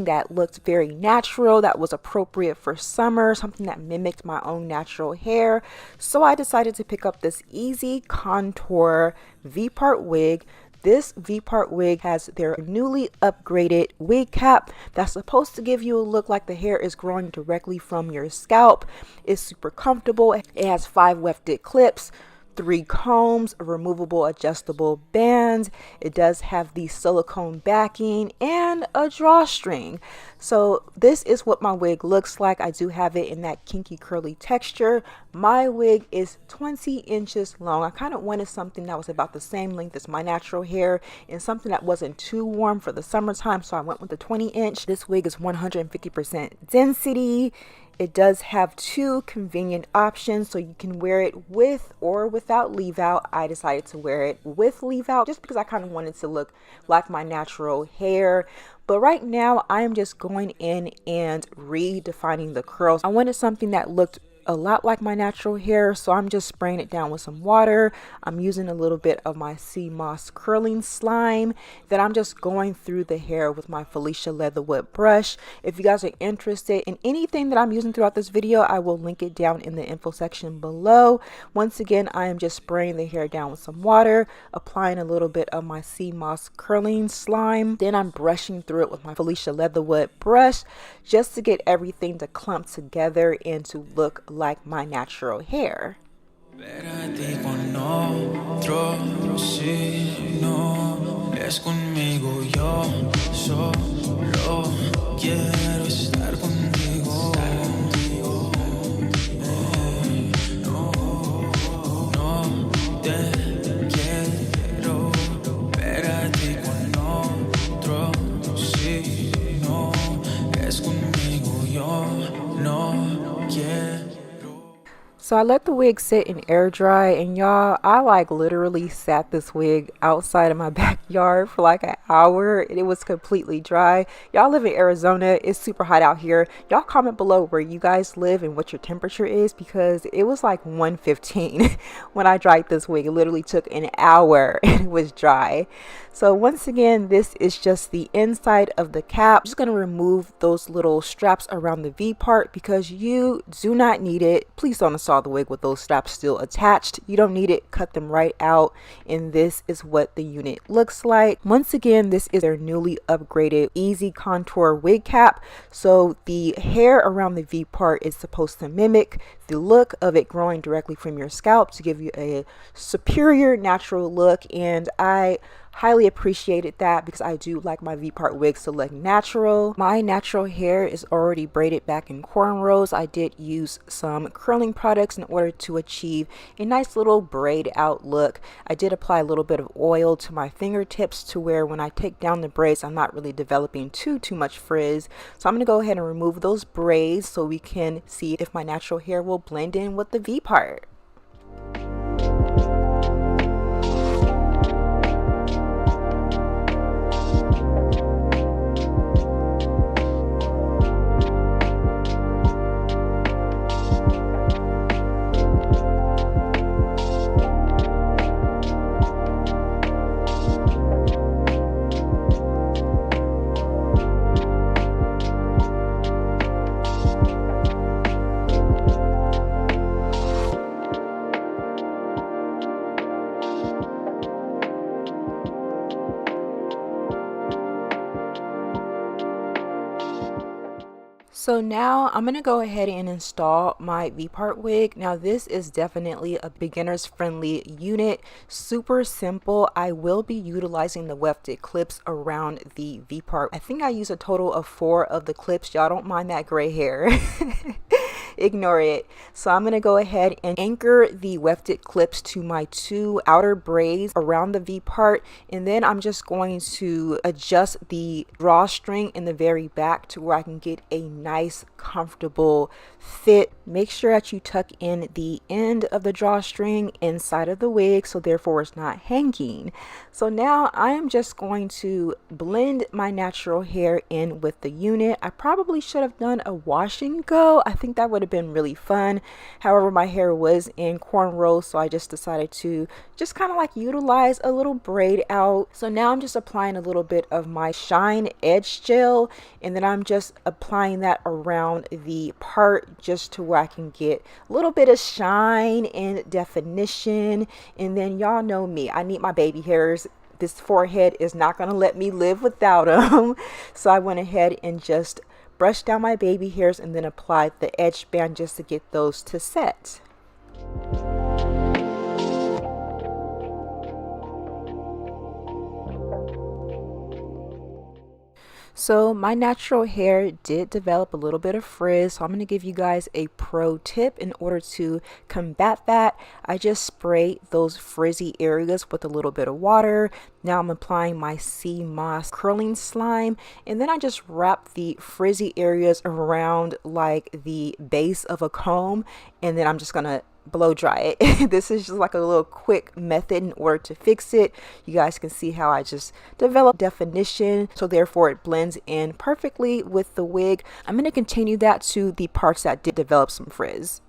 That looked very natural, that was appropriate for summer, something that mimicked my own natural hair. So I decided to pick up this EasiContour V-part wig. This V-part wig has their newly upgraded wig cap that's supposed to give you a look like the hair is growing directly from your scalp. It's super comfortable. It has 5 wefted clips, 3 combs, a removable adjustable band. It does have the silicone backing and a drawstring. So this is what my wig looks like. I do have it in that kinky curly texture. My wig is 20 inches long. I kind of wanted something that was about the same length as my natural hair and something that wasn't too warm for the summertime, so I went with the 20 inch. This wig is 150% density. It does have 2 convenient options, so you can wear it with or without leave out. I decided to wear it with leave out just because I kind of wanted to look like my natural hair. But right now I am just going in and redefining the curls. I wanted something that looked a lot like my natural hair, so I'm just spraying it down with some water. I'm using a little bit of my sea moss curling slime. Then I'm just going through the hair with my Felicia Leatherwood brush. If you guys are interested in anything that I'm using throughout this video, I will link it down in the info section below. Once again, I am just spraying the hair down with some water, applying a little bit of my sea moss curling slime. Then I'm brushing through it with my Felicia Leatherwood brush just to get everything to clump together and to look like my natural hair. So I let the wig sit and air dry, and y'all, I like literally sat this wig outside of my backyard for like an hour and it was completely dry. Y'all live in Arizona, it's super hot out here. Y'all comment below where you guys live and what your temperature is, because it was like 1:15 when I dried this wig. It literally took an hour and it was dry. So once again, this is just the inside of the cap. I'm just going to remove those little straps around the V part because you do not need it. Please don't install the wig with those straps still attached. You don't need it. Cut them right out. And this is what the unit looks like. Once again, this is their newly upgraded EasiContour wig cap. So the hair around the V part is supposed to mimic the look of it growing directly from your scalp to give you a superior natural look, and I highly appreciated that because I do like my V-part wigs to look natural. My natural hair is already braided back in cornrows. I did use some curling products in order to achieve a nice little braid out look. I did apply a little bit of oil to my fingertips to where when I take down the braids, I'm not really developing too much frizz. So I'm going to go ahead and remove those braids so we can see if my natural hair will blend in with the V part. So now I'm going to go ahead and install my V-part wig. Now this is definitely a beginner's friendly unit, super simple. I will be utilizing the wefted clips around the V-part. I think I use a total of 4 of the clips. Y'all don't mind that gray hair. Ignore it. So I'm going to go ahead and anchor the wefted clips to my 2 outer braids around the V part, and then I'm just going to adjust the drawstring in the very back to where I can get a nice nice, comfortable fit. Make sure that you tuck in the end of the drawstring inside of the wig, so therefore it's not hanging. So now I am just going to blend my natural hair in with the unit. I probably should have done a wash and go. I think that would have been really fun. However, my hair was in cornrows, so I just decided to just kind of like utilize a little braid out. So now I'm just applying a little bit of my Shine Edge Gel, and then I'm just applying that around the part just to where I can get a little bit of shine and definition. And then y'all know me, I need my baby hairs. This forehead is not going to let me live without them. So I went ahead and just brushed down my baby hairs and then applied the edge band just to get those to set. So my natural hair did develop a little bit of frizz, so I'm going to give you guys a pro tip in order to combat that. I just sprayed those frizzy areas with a little bit of water. Now I'm applying my sea moss curling slime, and then I just wrap the frizzy areas around like the base of a comb, and then I'm just going to blow dry it. This is just like a little quick method in order to fix it. You guys can see how I just developed definition, so therefore it blends in perfectly with the wig. I'm going to continue that to the parts that did develop some frizz.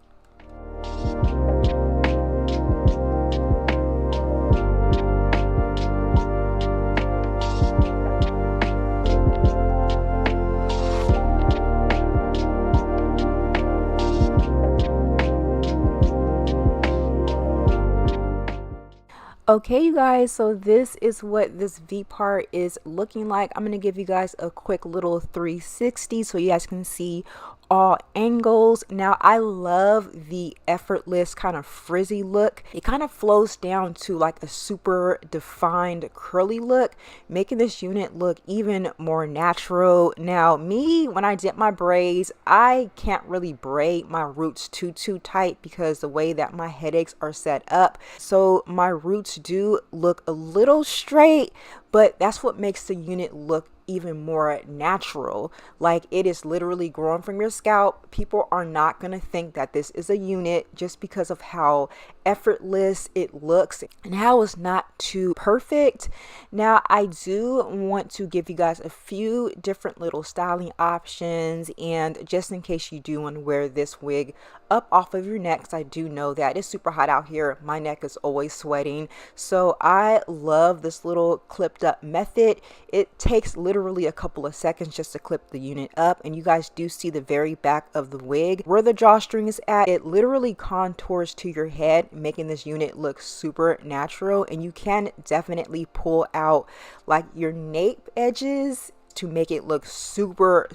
Okay, you guys, so this is what this V part is looking like. I'm going to give you guys a quick little 360 so you guys can see all angles. Now I love the effortless kind of frizzy look. It kind of flows down to like a super defined curly look, making this unit look even more natural. Now me, when I dip my braids, I can't really braid my roots too tight because the way that my headaches are set up, so my roots do look a little straight, but that's what makes the unit look even more natural. Like, it is literally growing from your scalp. People are not going to think that this is a unit just because of how effortless it looks and how it's not too perfect. Now I do want to give you guys a few different little styling options, and just in case you do want to wear this wig up off of your neck, 'cause I do know that it's super hot out here. My neck is always sweating, so I love this little clipped up method. It takes literally a couple of seconds just to clip the unit up, and you guys do see the very back of the wig where the drawstring is at. It literally contours to your head, making this unit look super natural, and you can definitely pull out like your nape edges to make it look super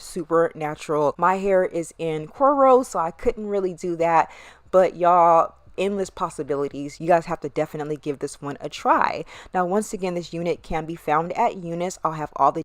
natural. My hair is in cornrows, so I couldn't really do that, but y'all, endless possibilities. You guys have to definitely give this one a try. Now once again, this unit can be found at UNice. I'll have all the